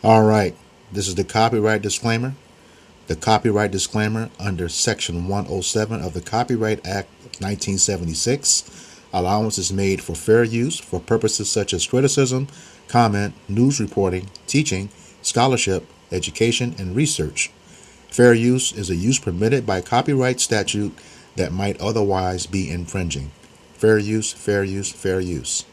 All right, this is the copyright disclaimer. The copyright disclaimer under Section 107 of the Copyright Act of 1976. Allowance is made for fair use for purposes such as criticism, comment, news reporting, teaching, scholarship, education, and research. Fair use is a use permitted by copyright statute that might otherwise be infringing. Fair use, fair use, fair use.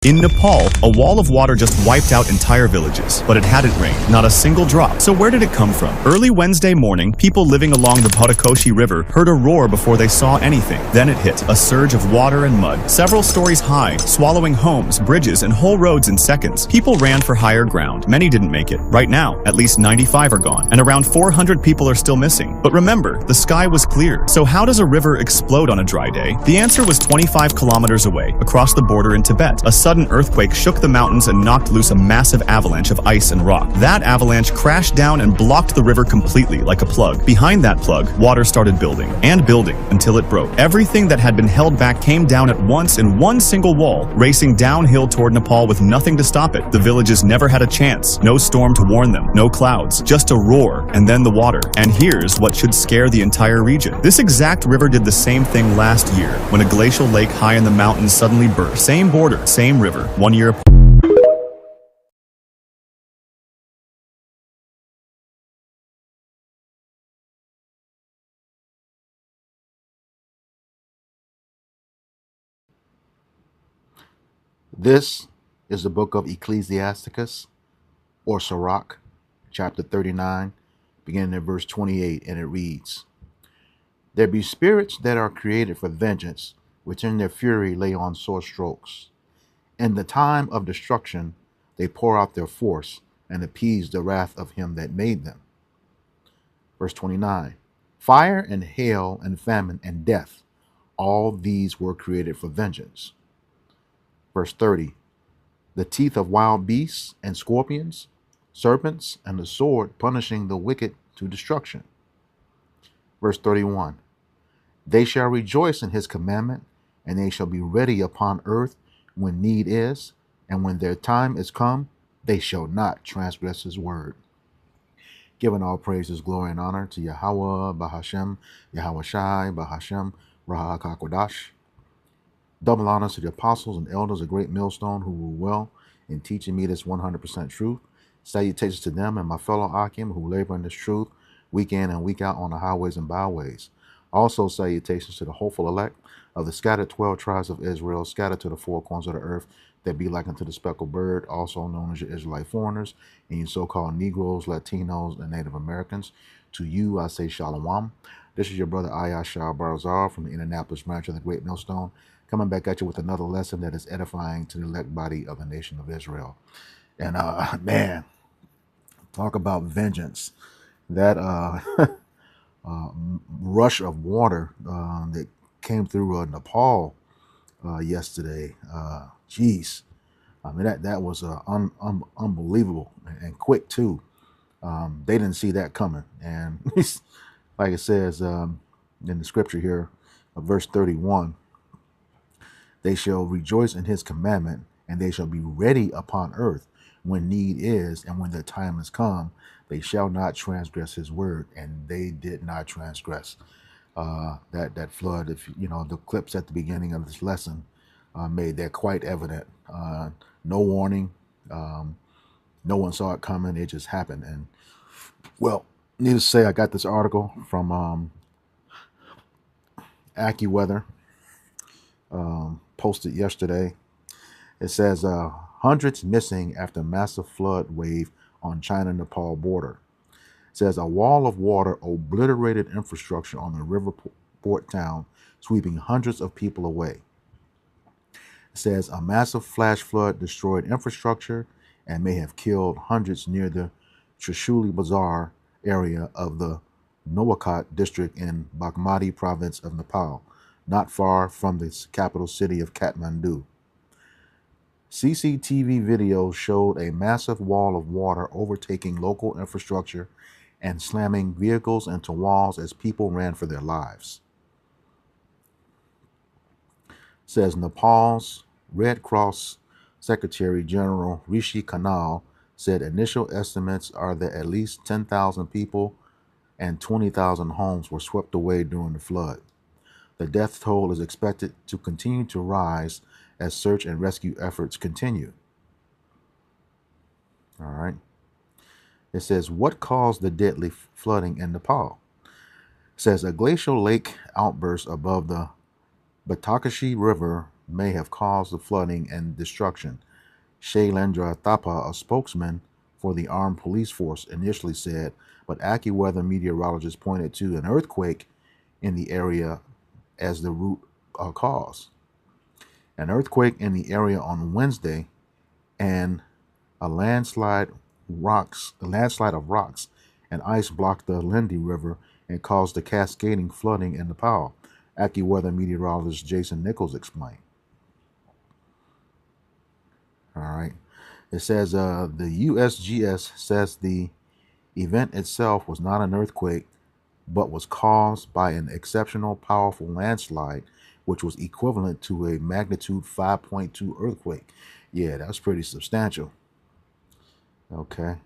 In Nepal, a wall of water just wiped out entire villages, but it hadn't rained, not a single drop. So where did it come from? Early Wednesday morning, people living along the Bhadakoshi River heard a roar before they saw anything. Then it hit, a surge of water and mud, several stories high, swallowing homes, bridges, and whole roads in seconds. People ran for higher ground. Many didn't make it. Right now, at least 95 are gone, and around 400 people are still missing. But remember, the sky was clear. So how does a river explode on a dry day? The answer was 25 kilometers away, across the border in Tibet. A sudden sudden earthquake shook the mountains and knocked loose a massive avalanche of ice and rock. That avalanche crashed down and blocked the river completely like a plug. Behind that plug, water started building and building until it broke. Everything that had been held back came down at once in one single wall, racing downhill toward Nepal with nothing to stop it. The villages never had a chance. No storm to warn them. No clouds. Just a roar and then the water. And here's what should scare the entire region. This exact river did the same thing last year when a glacial lake high in the mountains suddenly burst. Same border, same river, 1 year apart. This is the book of Ecclesiasticus, or Sirach, chapter 39, beginning at verse 28, and it reads, There be spirits that are created for vengeance, which in their fury lay on sore strokes. In the time of destruction they pour out their force, and appease the wrath of him that made them. Verse 29, Fire and hail and famine and death, all these were created for vengeance. Verse 30, The teeth of wild beasts and scorpions, serpents, and the sword punishing the wicked to destruction. Verse 31, They shall rejoice in his commandment, and they shall be ready upon earth when need is, and when their time is come, they shall not transgress his word. Giving all praises, glory, and honor to Yahweh, Bahashem, Yahweh Shai, Bahashem, Rahak HaKodash. Double honors to the apostles and elders of Great Millstone who rule well in teaching me this 100% truth. Salutations to them and my fellow Akim who labor in this truth week in and week out on the highways and byways. Also salutations to the hopeful elect of the scattered 12 tribes of Israel, scattered to the four corners of the earth, that be like unto the speckled bird, also known as your Israelite foreigners, and you so-called Negroes, Latinos, and Native Americans. To you I say Shalom. This is your brother Ayashar Barzar from the Indianapolis branch of the Great Millstone, coming back at you with another lesson that is edifying to the elect body of the nation of Israel. And man, talk about vengeance. That rush of water that came through Nepal yesterday. Geez, I mean that was unbelievable and quick too. They didn't see that coming, and like it says in the scripture here, verse 31, they shall rejoice in his commandment, and they shall be ready upon earth when need is, and when the time is come, they shall not transgress his word. And they did not transgress. That flood, if you know the clips at the beginning of this lesson, made that quite evident. No warning, no one saw it coming. It just happened. And well, needless to say, I got this article from AccuWeather, posted yesterday. It says hundreds missing after massive flood wave on China-Nepal border. It says a wall of water obliterated infrastructure on the river port town, sweeping hundreds of people away. It says a massive flash flood destroyed infrastructure and may have killed hundreds near the Trishuli Bazaar area of the Noakat district in Baghmati province of Nepal, not far from the capital city of Kathmandu. CCTV video showed a massive wall of water overtaking local infrastructure and slamming vehicles into walls as people ran for their lives. It says Nepal's Red Cross Secretary General Rishi Kanal said initial estimates are that at least 10,000 people and 20,000 homes were swept away during the flood. The death toll is expected to continue to rise as search and rescue efforts continue. All right. It says, what caused the deadly flooding in Nepal? It says a glacial lake outburst above the Batakashi River may have caused the flooding and destruction. Shailendra Thapa, a spokesman for the armed police force, initially said, but AccuWeather meteorologists pointed to an earthquake in the area as the root cause. An earthquake in the area on Wednesday and a landslide of rocks and ice blocked the Lindy River and caused the cascading flooding in Nepal, AccuWeather meteorologist Jason Nichols explained. All right. It says the USGS says the event itself was not an earthquake, but was caused by an exceptional powerful landslide, which was equivalent to a magnitude 5.2 earthquake. Yeah, that's pretty substantial. Okay.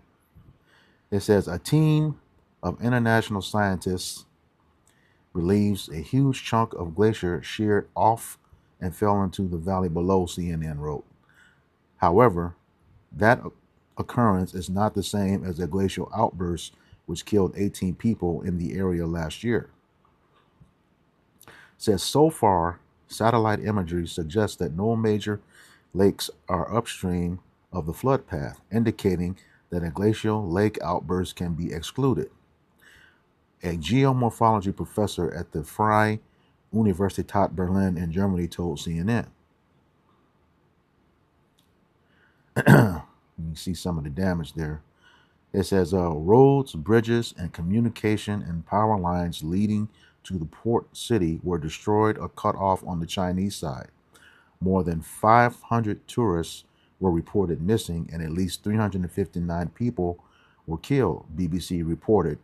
It says a team of international scientists relieves a huge chunk of glacier sheared off and fell into the valley below, CNN wrote. However, that occurrence is not the same as a glacial outburst which killed 18 people in the area last year. It says so far, satellite imagery suggests that no major lakes are upstream of the flood path, indicating that a glacial lake outburst can be excluded. A geomorphology professor at the Freie Universität Berlin in Germany told CNN. You see some of the damage there. It says roads, bridges, and communication and power lines leading to the port city were destroyed or cut off on the Chinese side. More than 500 tourists were reported missing, and at least 359 people were killed, BBC reported,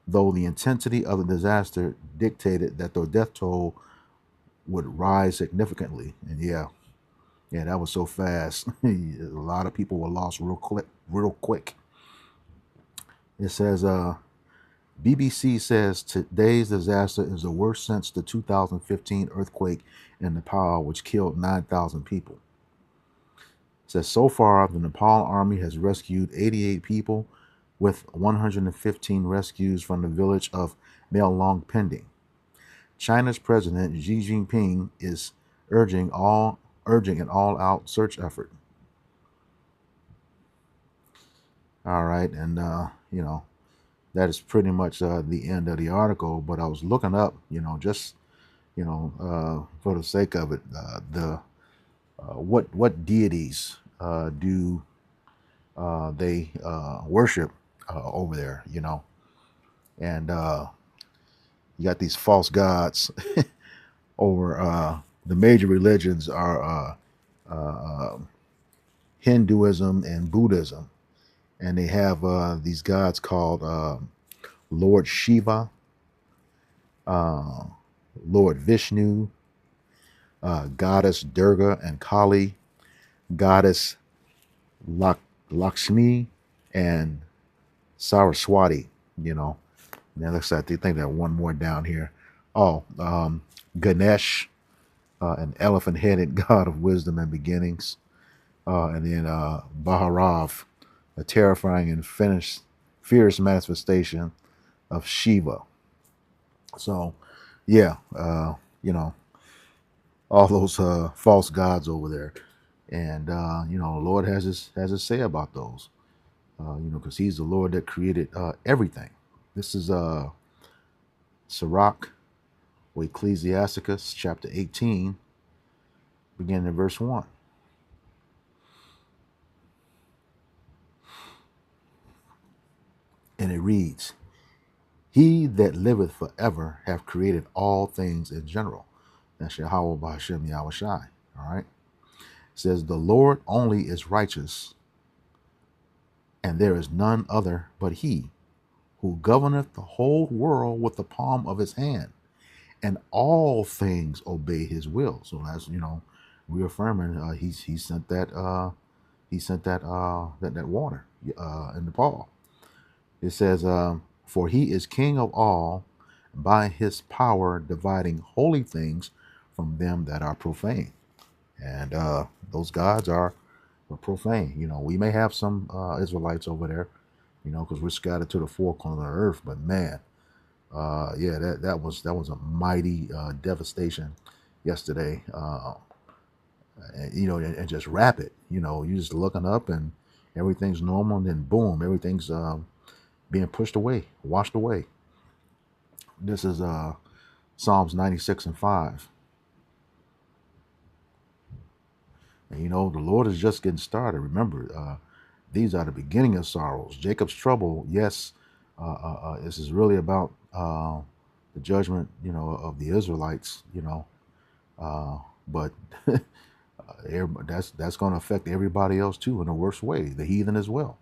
though the intensity of the disaster dictated that the death toll would rise significantly. And yeah, that was so fast. A lot of people were lost real quick. It says BBC says today's disaster is the worst since the 2015 earthquake in Nepal, which killed 9,000 people. It says so far, the Nepal army has rescued 88 people, with 115 rescues from the village of Meilong pending. China's President Xi Jinping is urging an all-out search effort. All right, and that is pretty much the end of the article. But I was looking up, just for the sake of it, the what deities do they worship over there, and you got these false gods over the major religions are Hinduism and Buddhism, and they have these gods called Lord Shiva, Lord Vishnu, Goddess Durga and Kali, Goddess Lakshmi, and Saraswati. Now looks like they think that one more down here. Oh, Ganesh, an elephant-headed god of wisdom and beginnings, and then Bhairav, a terrifying and fierce manifestation of Shiva. So, yeah, all those false gods over there, and the Lord has his say about those, because He's the Lord that created everything. This is Sirach or Ecclesiasticus chapter 18, beginning in verse 1. And it reads, He that liveth forever hath created all things in general. That's Yahweh B'Hashem Yahweh Shai. All right. It says, the Lord only is righteous, and there is none other but He, who governeth the whole world with the palm of His hand, and all things obey His will. So that's reaffirming he sent that that water in Nepal. It says, for He is King of all, by His power dividing holy things from them that are profane. And those gods are profane. We may have some Israelites over there, because we're scattered to the four corners of the earth. But man, that was a mighty devastation yesterday. And just rapid. You're just looking up and everything's normal, and then boom, everything's being pushed away, washed away. This is Psalms 96:5. And the Lord is just getting started. Remember, these are the beginning of sorrows. Jacob's trouble, yes, this is really about the judgment, of the Israelites, but That's going to affect everybody else too in a worse way, the heathen as well.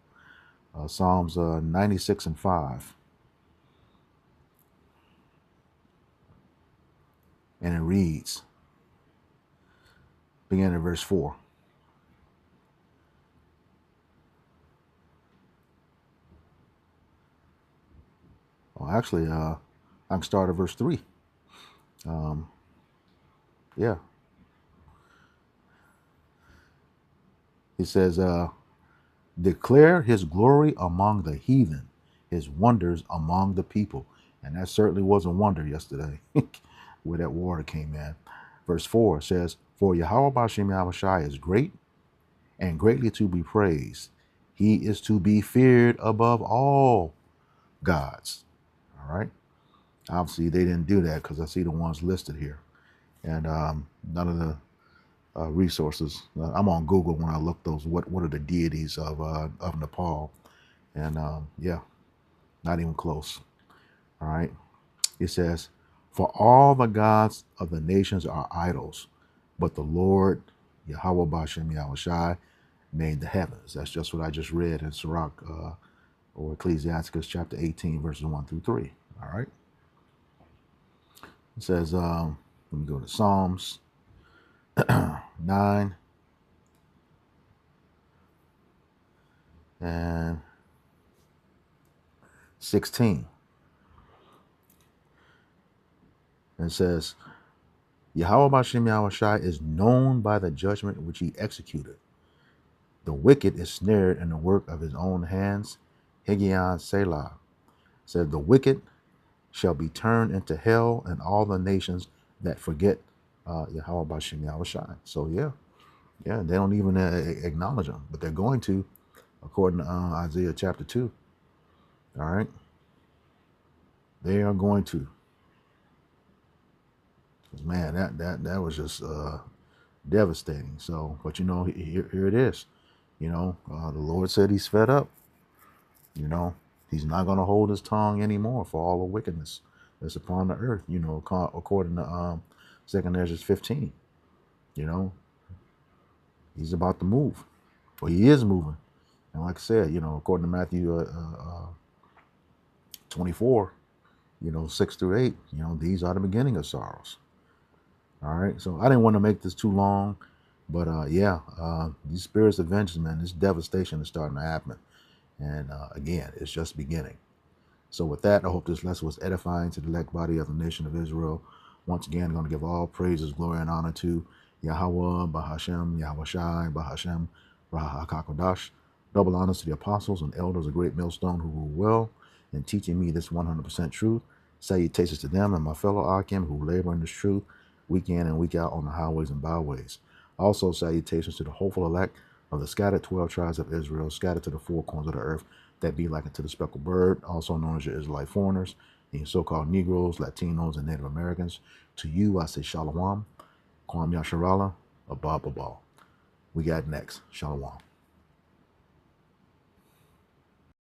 Psalms 96:5. And it reads, beginning at verse 4. Well, actually, I can start at verse 3. Yeah. It says, declare his glory among the heathen, his wonders among the people. And that certainly was a wonder yesterday where that water came in. Verse 4 says, for Yahweh Bashem Yahushai is great and greatly to be praised. He is to be feared above all gods. All right. Obviously, they didn't do that because I see the ones listed here. And none of the resources. I'm on Google when I look those. What are the deities of Nepal? And yeah, not even close. All right. It says, for all the gods of the nations are idols, but the Lord, Yahweh Bashem Yahushai, made the heavens. That's just what I just read in Sirach or Ecclesiasticus chapter 18, verses 1 through 3. All right. It says, let me go to Psalms 9 and 16. And it says, Yahweh Bashem Yahushai is known by the judgment which he executed. The wicked is snared in the work of his own hands. Hegion Selah said, the wicked shall be turned into hell, and all the nations that forget Yahweh Bashem Yahushai. So yeah, they don't even acknowledge him, but they're going to, according to Isaiah chapter 2. All right, they are going to. Man, that was just devastating. So, but you know, here it is. You know, the Lord said he's fed up. You know, he's not going to hold his tongue anymore for all the wickedness that's upon the earth. You know, according to 2 Ezra 15. You know, he's about to move. Well, he is moving. And like I said, you know, according to Matthew 24, you know, 6 through 8, you know, these are the beginning of sorrows. All right. So I didn't want to make this too long, but these spirits of vengeance, man, this devastation is starting to happen. And again, it's just beginning. So with that, I hope this lesson was edifying to the elect body of the nation of Israel. Once again, I'm going to give all praises, glory, and honor to Yahweh, Bahashem, Yahushai, Bahashem, Rahakakodash. Double honors to the apostles and elders of Great Millstone who rule well in teaching me this 100% truth. Salutations to them and my fellow Akim who labor in this truth week in and week out on the highways and byways. Also, salutations to the hopeful elect of the scattered 12 tribes of Israel, scattered to the four corners of the earth, that be like unto the speckled bird, also known as your Israelite foreigners, and your so-called Negroes, Latinos, and Native Americans. To you, I say Shalom, Kwam Yasharala, Abba Babal. We got next. Shalom.